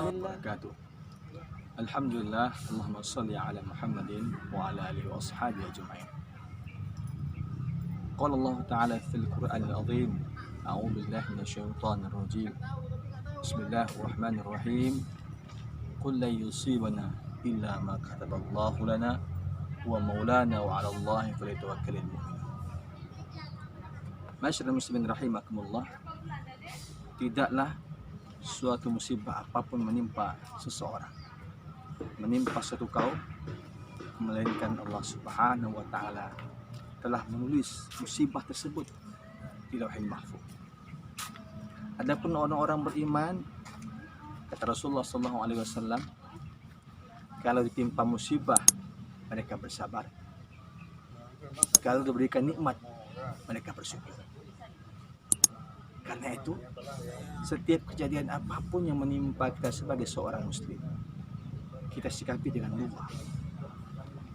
Wabarakatuh. Alhamdulillah, Allahumma salli ala Muhammadin wa ala alihi wa ashabihi ajma'in. Qala Allah Ta'ala fil Qur'anil Azim, a'udzu billahi minasyaitonir rajim. Bismillahirrahmanirrahim. Qul lan yusibana illa ma kataballahu lana wa maulana wa 'ala Allahi falyatawakkalul mu'minun. Masyaallah muslimin rahimakumullah. Tidaklah suatu musibah apapun menimpa seseorang, menimpa satu kaum, melainkan Allah Subhanahu wa Ta'ala telah menulis musibah tersebut di Lauhul Mahfuz. Adapun orang-orang beriman, kata Rasulullah SAW, kalau ditimpa musibah mereka bersabar, kalau diberikan nikmat mereka bersyukur. Karena itu, setiap kejadian apapun yang menimpa kita sebagai seorang muslim, kita sikapi dengan luah.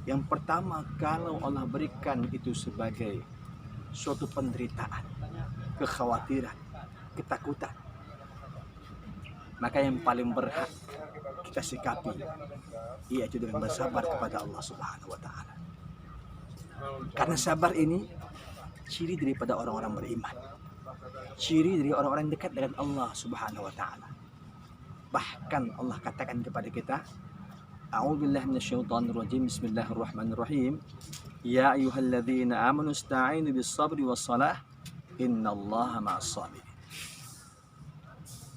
Yang pertama, kalau Allah berikan itu sebagai suatu penderitaan, kekhawatiran, ketakutan, maka yang paling berhak kita sikapi yaitu dengan bersabar kepada Allah Subhanahu wa Ta'ala. Karena sabar ini ciri daripada orang-orang beriman, ciri dari orang-orang dekat dengan Allah Subhanahu wa Ta'ala. Bahkan Allah katakan kepada kita, a'udzubillahi minasyaitonir rajim, bismillahirrahmanirrahim, ya ayyuhalladzina amanu ista'inu bis-sabri was-salah innallaha ma'as-sabirin.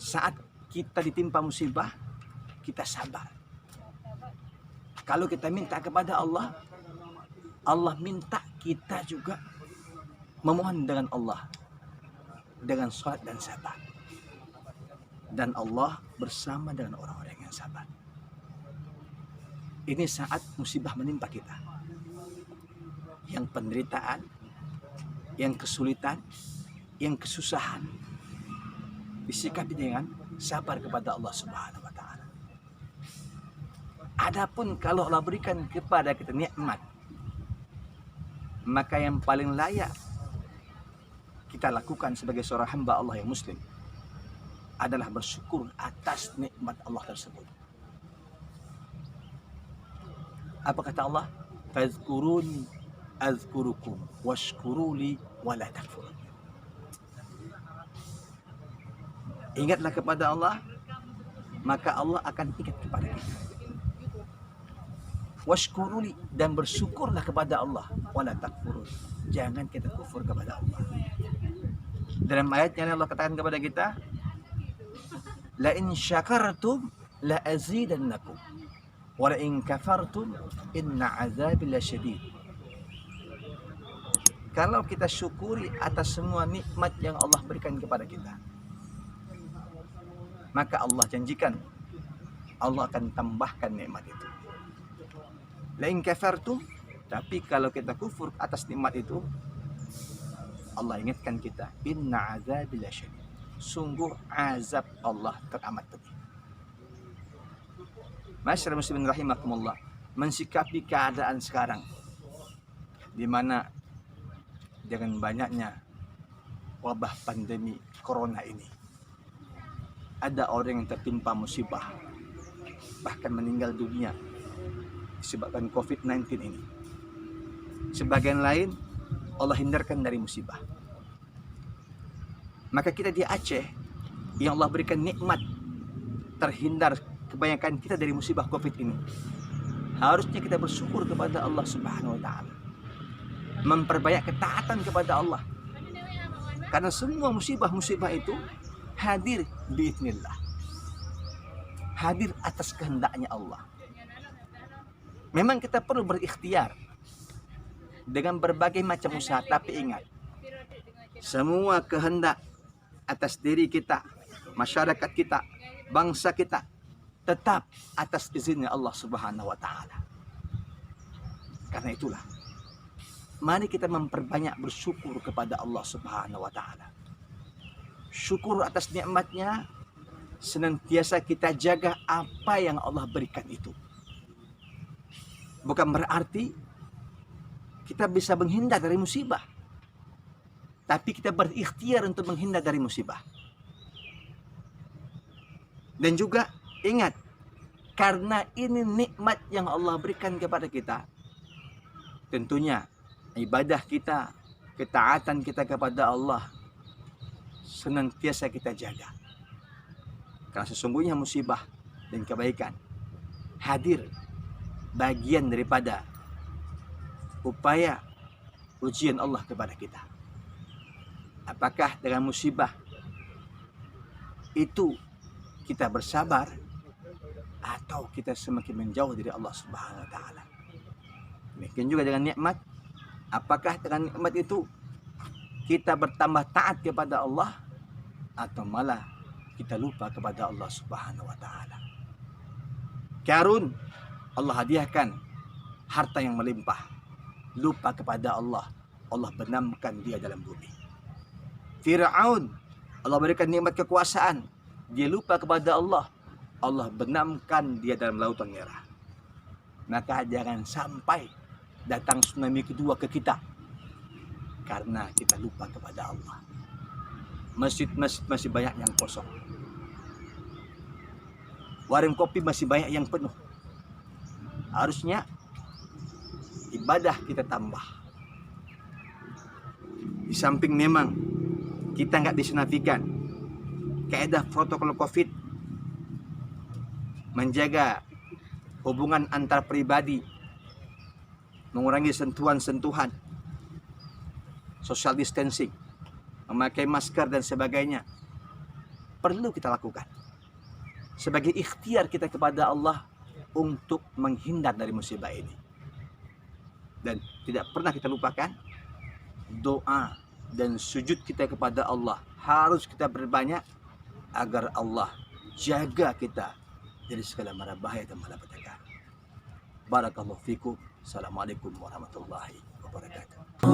Saat kita ditimpa musibah, kita sabar. Kalau kita minta kepada Allah, Allah minta kita juga memohon dengan Allah dengan salat dan sabar. Dan Allah bersama dengan orang-orang yang sabar. Ini saat musibah menimpa kita, yang penderitaan, yang kesulitan, yang kesusahan, disikapi dengan sabar kepada Allah Subhanahu wa Ta'ala. Adapun kalau Allah berikan kepada kita nikmat, maka yang paling layak kita lakukan sebagai seorang hamba Allah yang muslim adalah bersyukur atas nikmat Allah tersebut. Apa kata Allah? Fazkuruni azkurukum washkuruli wala takfurun. Ingatlah kepada Allah, maka Allah akan ingat kepada kita. Washkuruli, dan bersyukurlah kepada Allah, wala takfurun, jangan kita kufur kepada Allah. Dalam ayat yang Allah katakan kepada kita, la in syakartum la azidannakum wa la in kafartum inna azabi lasyadid. Kalau kita syukuri atas semua nikmat yang Allah berikan kepada kita, maka Allah janjikan Allah akan tambahkan nikmat itu. La in kafartum, tapi kalau kita kufur atas nikmat itu, Allah ingatkan kita, inna azabi lasyadid, sungguh azab Allah teramat pedih. Masyaallah muslimin rahimakumullah, mensikapi keadaan sekarang di mana dengan banyaknya wabah pandemi corona ini, ada orang yang tertimpa musibah, bahkan meninggal dunia disebabkan COVID-19 ini. Sebagian lain Allah hindarkan dari musibah. Maka kita di Aceh yang Allah berikan nikmat terhindar kebanyakan kita dari musibah COVID ini, harusnya kita bersyukur kepada Allah Subhanahu wa Ta'ala, memperbanyak ketaatan kepada Allah, karena semua musibah-musibah itu hadir biiznillah, hadir atas kehendaknya Allah. Memang kita perlu berikhtiar dengan berbagai macam usaha, tapi ingat, semua kehendak atas diri kita, masyarakat kita, bangsa kita, tetap atas izinnya Allah Subhanahu wa Ta'ala. Karena itulah, mari kita memperbanyak bersyukur kepada Allah Subhanahu wa Ta'ala. Syukur atas nikmatnya, senantiasa kita jaga apa yang Allah berikan itu. Bukan berarti kita bisa menghindar dari musibah, tapi kita berikhtiar untuk menghindar dari musibah. Dan juga ingat, karena ini nikmat yang Allah berikan kepada kita, tentunya ibadah kita, ketaatan kita kepada Allah senantiasa kita jaga. Karena sesungguhnya musibah dan kebaikan hadir bagian daripada upaya ujian Allah kepada kita. Apakah dengan musibah itu kita bersabar atau kita semakin menjauh dari Allah Subhanahu wa taala? Demikian juga dengan nikmat, apakah dengan nikmat itu kita bertambah taat kepada Allah atau malah kita lupa kepada Allah Subhanahu wa taala? Qarun, Allah hadiahkan harta yang melimpah, lupa kepada Allah, Allah benamkan dia dalam bumi. Fir'aun, Allah berikan nikmat kekuasaan, dia lupa kepada Allah, Allah benamkan dia dalam lautan merah. Maka jangan sampai datang tsunami kedua ke kita karena kita lupa kepada Allah. Masjid-masjid masih banyak yang kosong, warung kopi masih banyak yang penuh. Harusnya ibadah kita tambah. Di samping memang kita nggak bisa nafikan kaidah protokol COVID, menjaga hubungan antar pribadi, mengurangi sentuhan-sentuhan, social distancing, memakai masker dan sebagainya, perlu kita lakukan sebagai ikhtiar kita kepada Allah untuk menghindar dari musibah ini. Dan tidak pernah kita lupakan doa dan sujud kita kepada Allah harus kita berbanyak agar Allah jaga kita dari segala mara bahaya dan malapetaka. Barakallahu fikum. Assalamualaikum warahmatullahi wabarakatuh.